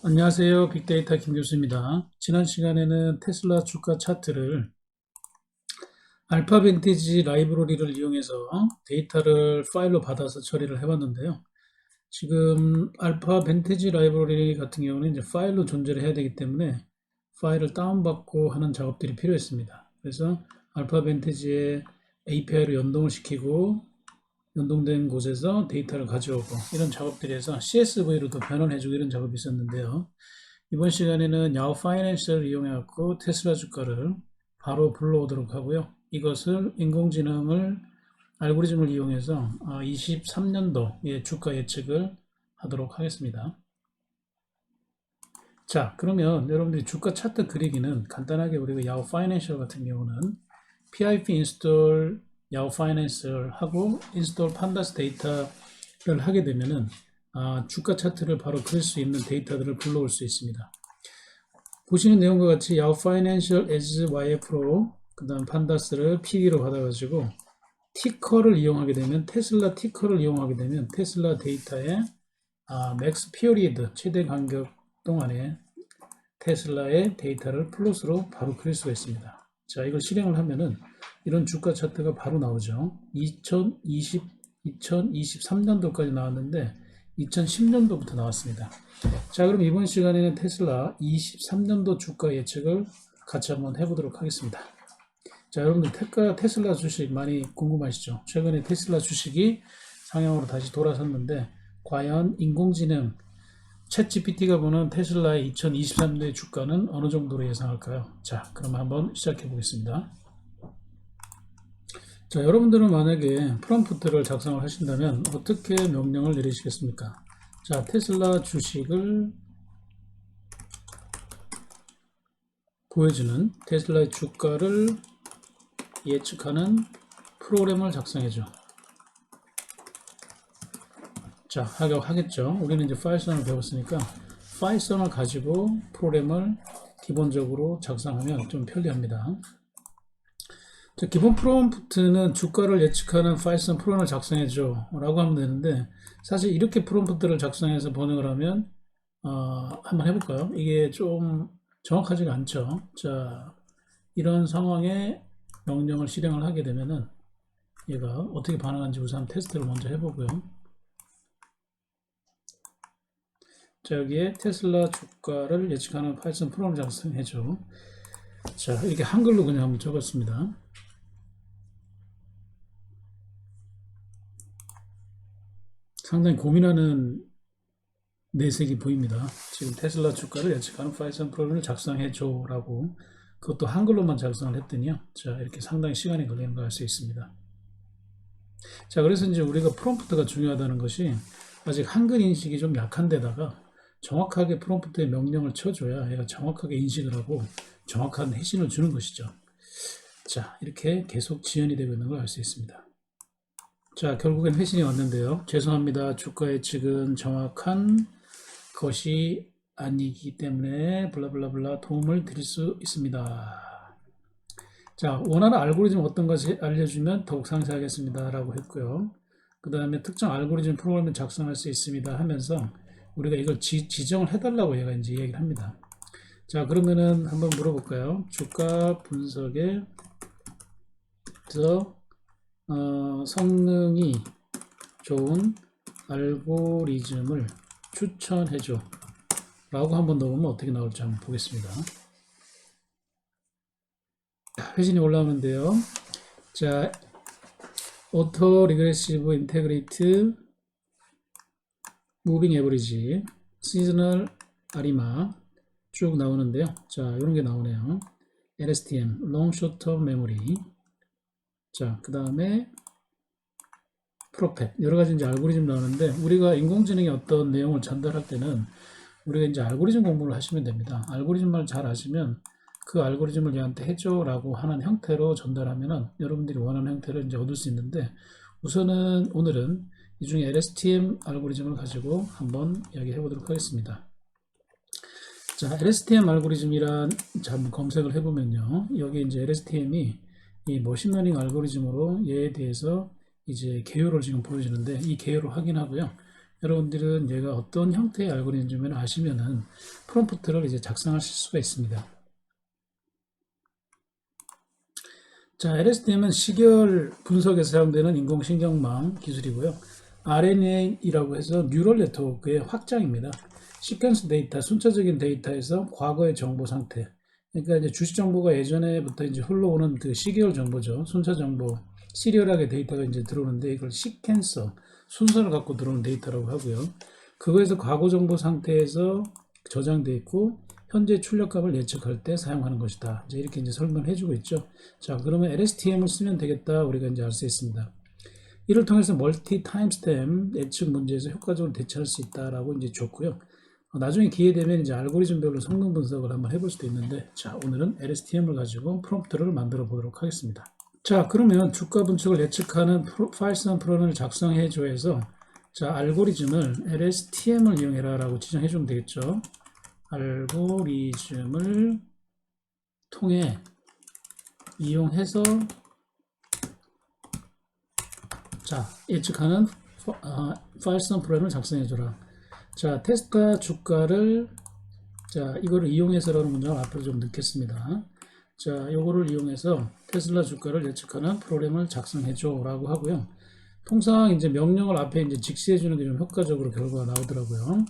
안녕하세요. 빅데이터 김교수입니다. 지난 시간에는 테슬라 주가 차트를 알파 벤티지 라이브러리를 이용해서 데이터를 파일로 받아서 처리를 해봤는데요. 지금 알파 벤티지 라이브러리 같은 경우는 이제 파일로 존재를 해야 되기 때문에 파일을 다운받고 하는 작업들이 필요했습니다. 그래서 알파 벤티지에 API를 연동을 시키고 연동된 곳에서 데이터를 가져오고 이런 작업들이 해서 CSV로도 변환해주고 이런 작업이 있었는데요. 이번 시간에는 야후 파이낸셜을 이용해 갖고 테슬라 주가를 바로 불러오도록 하고요. 이것을 인공지능을 알고리즘을 이용해서 23년도의 주가 예측을 하도록 하겠습니다. 자, 그러면 여러분들이 주가 차트 그리기는 간단하게 우리가 야후 파이낸셜 같은 경우는 pip 인스톨 야후 파이낸셜 하고 인스톨 판다스 데이터를 하게 되면은 주가 차트를 바로 그릴 수 있는 데이터들을 불러올 수 있습니다. 보시는 내용과 같이 야후 파이낸셜 as YF로 그 다음 판다스를 PD로 받아가지고 티커를 이용하게 되면 테슬라 티커를 이용하게 되면 테슬라 데이터의 맥스 피어리드 최대 간격 동안에 테슬라의 데이터를 플롯으로 바로 그릴 수가 있습니다. 자, 이걸 실행을 하면은 이런 주가 차트가 바로 나오죠. 2023년도까지 나왔는데 2010년도부터 나왔습니다. 자, 그럼 이번 시간에는 테슬라 23년도 주가 예측을 같이 한번 해보도록 하겠습니다. 자, 여러분들 테슬라 주식 많이 궁금하시죠? 최근에 테슬라 주식이 상향으로 다시 돌아섰는데 과연 인공지능 챗GPT가 보는 테슬라의 2023년의 주가는 어느 정도로 예상할까요? 자, 그럼 한번 시작해 보겠습니다. 자, 여러분들은 만약에 프롬프트를 작성을 하신다면 어떻게 명령을 내리시겠습니까? 자, 테슬라 주식을 보여주는 테슬라의 주가를 예측하는 프로그램을 작성해줘. 자, 하겠죠. 우리는 이제 파이썬을 배웠으니까 파이썬을 가지고 프로그램을 기본적으로 작성하면 좀 편리합니다. 자, 기본 프롬프트는 주가를 예측하는 파이썬 프로그램을 작성해줘 라고 하면 되는데 사실 이렇게 프롬프트를 작성해서 번역을 하면 한번 해볼까요? 이게 좀 정확하지가 않죠. 자, 이런 상황에 명령을 실행을 하게 되면은 얘가 어떻게 반응하는지 우선 테스트를 먼저 해보고요. 자, 여기에 테슬라 주가를 예측하는 파이썬 프로그램 작성해줘. 자, 이렇게 한글로 그냥 한번 적었습니다. 상당히 고민하는 내색이 보입니다. 지금 테슬라 주가를 예측하는 파이썬 프로그램을 작성해줘 라고 그것도 한글로만 작성을 했더니요. 자, 이렇게 상당히 시간이 걸리는 걸 알 수 있습니다. 자, 그래서 이제 우리가 프롬프트가 중요하다는 것이 아직 한글 인식이 좀 약한 데다가 정확하게 프롬프트에 명령을 쳐줘야 얘가 정확하게 인식을 하고 정확한 회신을 주는 것이죠. 자, 이렇게 계속 지연이 되고 있는 걸 알 수 있습니다. 자, 결국엔 회신이 왔는데요. 죄송합니다. 주가 예측은 정확한 것이 아니기 때문에 블라블라블라 도움을 드릴 수 있습니다. 자, 원하는 알고리즘 어떤 것이 알려주면 더욱 상세하겠습니다 라고 했고요. 그 다음에 특정 알고리즘 프로그램을 작성할 수 있습니다 하면서 우리가 이걸 지정을 해달라고 얘가 이제 얘기를 합니다. 자, 그러면은 한번 물어볼까요? 주가 분석에서 성능이 좋은 알고리즘을 추천해줘 라고 한번 넣으면 어떻게 나올지 한번 보겠습니다. 회신이 올라오는데요. 자, 오토 리그레시브 인테그레이트 무빙 에버리지 시즈널 아리마 쭉 나오는데요. 자, 이런 게 나오네요. LSTM long short term memory. 자, 그 다음에 프로펫 여러 가지 이제 알고리즘 나오는데 우리가 인공지능의 어떤 내용을 전달할 때는 우리가 이제 알고리즘 공부를 하시면 됩니다. 알고리즘을 잘 아시면 그 알고리즘을 얘한테 해줘 라고 하는 형태로 전달하면은 여러분들이 원하는 형태를 이제 얻을 수 있는데 우선은 오늘은 이 중에 LSTM 알고리즘을 가지고 한번 이야기해 보도록 하겠습니다. 자, LSTM 알고리즘이란 자, 한번 검색을 해보면요. 여기 이제 LSTM이 이 머신러닝 알고리즘으로 얘에 대해서 이제 개요를 지금 보여주는데 이 개요를 확인하고요. 여러분들은 얘가 어떤 형태의 알고리즘을 아시면은 프롬프트를 이제 작성하실 수가 있습니다. 자, LSTM은 시계열 분석에 사용되는 인공신경망 기술이고요. RNA이라고 해서 뉴럴 네트워크의 확장입니다. 시퀀스 데이터, 순차적인 데이터에서 과거의 정보 상태. 그러니까 이제 주식 정보가 예전에부터 이제 흘러오는 그 시계열 정보죠. 순차 정보, 시리얼하게 데이터가 이제 들어오는데 이걸 시퀀서, 순서를 갖고 들어오는 데이터라고 하고요. 그거에서 과거 정보 상태에서 저장되어 있고 현재 출력값을 예측할 때 사용하는 것이다. 이제 이렇게 이제 설명을 해주고 있죠. 자, 그러면 LSTM을 쓰면 되겠다. 우리가 이제 알 수 있습니다. 이를 통해서 멀티 타임스탬 예측 문제에서 효과적으로 대처할 수 있다라고 이제 줬고요. 나중에 기회 되면 이제 알고리즘별로 성능 분석을 한번 해볼 수도 있는데, 자, 오늘은 LSTM을 가지고 프롬프트를 만들어 보도록 하겠습니다. 자, 그러면 주가 분석을 예측하는 파이썬 프로그램을 작성해 줘서, 자, 알고리즘을 LSTM을 이용해라라고 지정해 주면 되겠죠. 알고리즘을 통해 이용해서 자, 예측하는 파이썬 프로그램을 작성해줘라. 자, 테스la 주가를 자, 이거를 이용해서라는 문장을 앞으로 좀 넣겠습니다. 자, 요거를 이용해서 테슬라 주가를 예측하는 프로그램을 작성해줘 라고 하고요. 통상 이제 명령을 앞에 이제 직시해주는 게 좀 효과적으로 결과가 나오더라고요.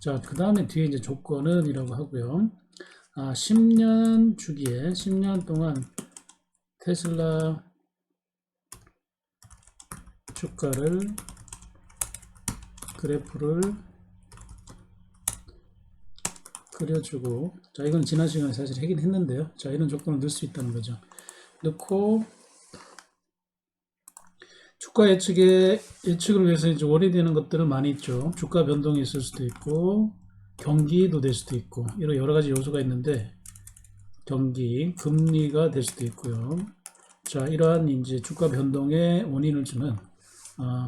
자, 그 다음에 뒤에 이제 조건은 이라고 하고요. 10년 주기에 10년 동안 테슬라 주가를 그래프를 그려주고, 자, 이건 지난 시간에 사실 하긴 했는데요. 자, 이런 조건을 넣을 수 있다는 거죠. 넣고 주가 예측을 위해서 이제 원인되는 것들은 많이 있죠. 주가 변동이 있을 수도 있고 경기도 될 수도 있고 이런 여러 가지 요소가 있는데 경기, 금리가 될 수도 있고요. 자, 이러한 이제 주가 변동의 원인을 주는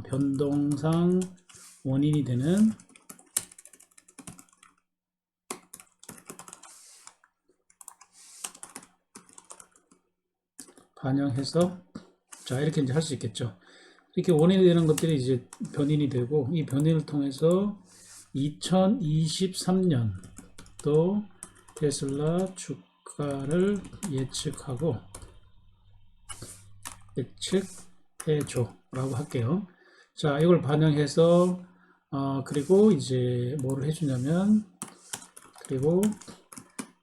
변동상 원인이 되는 반영해서 자, 이렇게 이제 할 수 있겠죠. 이렇게 원인이 되는 것들이 이제 변인이 되고 이 변인을 통해서 2023년도 테슬라 주가를 예측해줘 라고 할게요. 자, 이걸 반영해서 그리고 이제 뭐를 해주냐면 그리고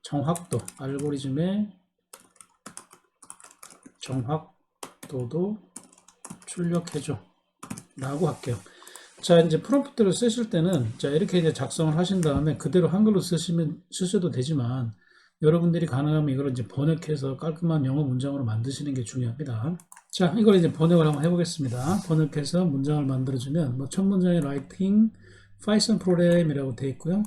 정확도 알고리즘의 정확도도 출력해줘 라고 할게요. 자, 이제 프롬프트를 쓰실 때는 자, 이렇게 이제 작성을 하신 다음에 그대로 한글로 쓰셔도 되지만 여러분들이 가능하면 이걸 이제 번역해서 깔끔한 영어 문장으로 만드시는 게 중요합니다. 자, 이걸 이제 번역을 한번 해보겠습니다. 번역해서 문장을 만들어주면 뭐 첫 문장에 writing Python 프로그램이라고 되어 있고요.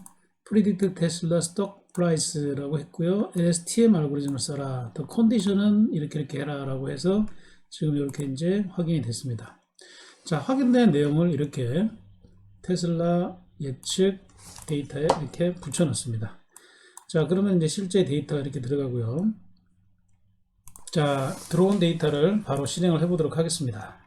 predict Tesla stock price라고 했고요. STM 알고리즘을 써라. 더 컨디션은 이렇게 해라 라고 해서 지금 이렇게 이제 확인이 됐습니다. 자, 확인된 내용을 이렇게 테슬라 예측 데이터에 이렇게 붙여놨습니다. 자, 그러면 이제 실제 데이터가 이렇게 들어가고요. 자, 들어온 데이터를 바로 실행을 해보도록 하겠습니다.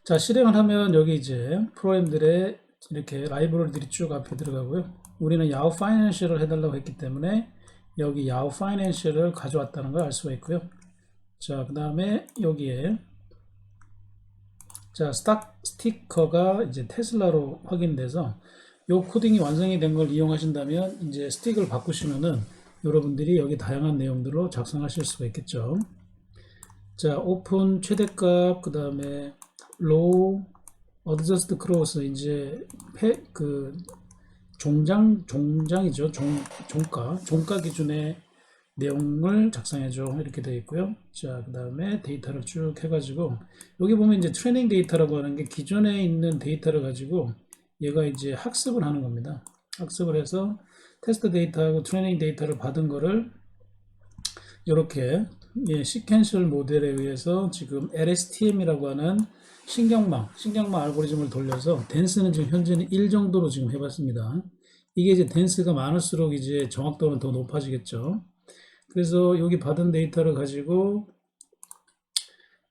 자, 실행을 하면 여기 이제 프로그램들의 이렇게 라이브러리들이 쭉 앞에 들어가고요. 우리는 Yahoo Financial을 해달라고 했기 때문에 여기 Yahoo Financial을 가져왔다는 걸 알 수가 있고요. 자, 그 다음에 여기에 자, 스티커가 이제 테슬라로 확인돼서 이 코딩이 완성이 된 걸 이용하신다면 이제 스틱을 바꾸시면은 여러분들이 여기 다양한 내용들로 작성하실 수가 있겠죠. 자, 오픈 최대값, 그 다음에 로우, 어드저스트 크로스, 이제 종장이죠. 종가 기준의 내용을 작성해줘 이렇게 되어 있고요. 자, 그 다음에 데이터를 쭉 해가지고 여기 보면 이제 트레이닝 데이터라고 하는 게 기존에 있는 데이터를 가지고 얘가 이제 학습을 하는 겁니다. 학습을 해서 테스트 데이터하고 트레이닝 데이터를 받은 거를 이렇게 시퀀셜 모델에 의해서 지금 LSTM이라고 하는 신경망 알고리즘을 돌려서 댄스는 지금 현재는 1 정도로 지금 해봤습니다. 이게 이제 댄스가 많을수록 이제 정확도는 더 높아지겠죠. 그래서 여기 받은 데이터를 가지고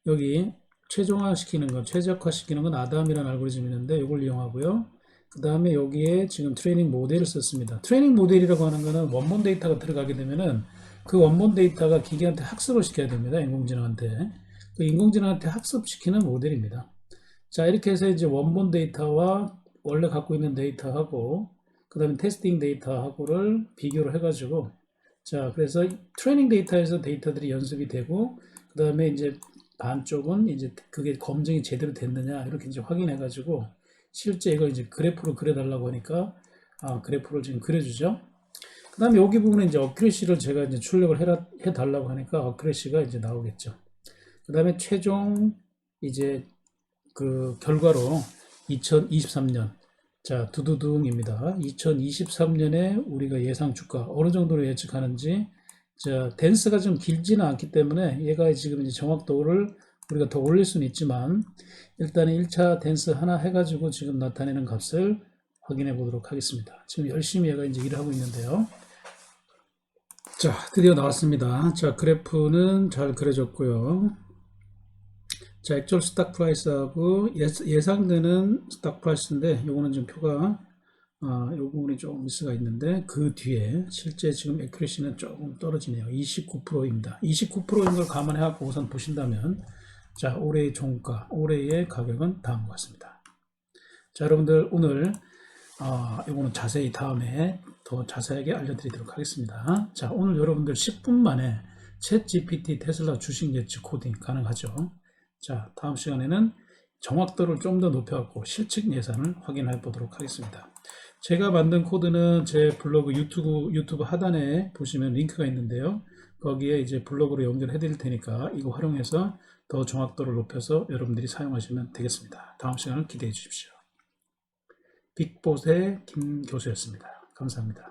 여기 최종화시키는 건, 최적화시키는 건 아담이라는 알고리즘이 있는데 이걸 이용하고요. 그 다음에 여기에 지금 트레이닝 모델을 썼습니다. 트레이닝 모델이라고 하는 거는 원본 데이터가 들어가게 되면은 그 원본 데이터가 기계한테 학습을 시켜야 됩니다. 인공지능한테. 그 인공지능한테 학습시키는 모델입니다. 자, 이렇게 해서 이제 원본 데이터와 원래 갖고 있는 데이터하고 그 다음에 테스팅 데이터하고를 비교를 해가지고 자, 그래서 트레이닝 데이터에서 데이터들이 연습이 되고 그 다음에 이제 반쪽은 이제 그게 검증이 제대로 됐느냐 이렇게 이제 확인해가지고 실제 이걸 이제 그래프로 그려달라고 하니까 그래프를 지금 그려주죠. 그 다음에 여기 부분에 이제 어큐레시를 제가 이제 출력을 해달라고 하니까 어큐레시가 이제 나오겠죠. 그 다음에 최종 이제 그 결과로 2023년 자 두두둥입니다. 2023년에 우리가 예상 주가 어느 정도로 예측하는지 자 댄스가 좀 길지는 않기 때문에 얘가 지금 이제 정확도를 우리가 더 올릴 수는 있지만 일단은 1차 댄스 하나 해가지고 지금 나타내는 값을 확인해 보도록 하겠습니다. 지금 열심히 얘가 이제 일을 하고 있는데요. 자 드디어 나왔습니다. 자 그래프는 잘 그려졌고요. 자, 액츄얼 스탁 프라이스하고 예상되는 스탁 프라이스인데 요거는 지금 표가 요 부분이 조금 미스가 있는데 그 뒤에 실제 지금 액큐레시는 조금 떨어지네요. 29%입니다. 29%인 걸 감안해 갖고 우선 보신다면 자, 올해의 종가, 올해의 가격은 다음과 같습니다. 자, 여러분들 오늘 요거는 자세히 다음에 더 자세하게 알려드리도록 하겠습니다. 자, 오늘 여러분들 10분 만에 챗 GPT 테슬라 주식 예측 코딩 가능하죠. 자, 다음 시간에는 정확도를 좀 더 높여갖고 실측 예산을 확인해 보도록 하겠습니다. 제가 만든 코드는 제 블로그 유튜브 하단에 보시면 링크가 있는데요. 거기에 이제 블로그로 연결해 드릴 테니까 이거 활용해서 더 정확도를 높여서 여러분들이 사용하시면 되겠습니다. 다음 시간을 기대해 주십시오. 빅봇의 김 교수였습니다. 감사합니다.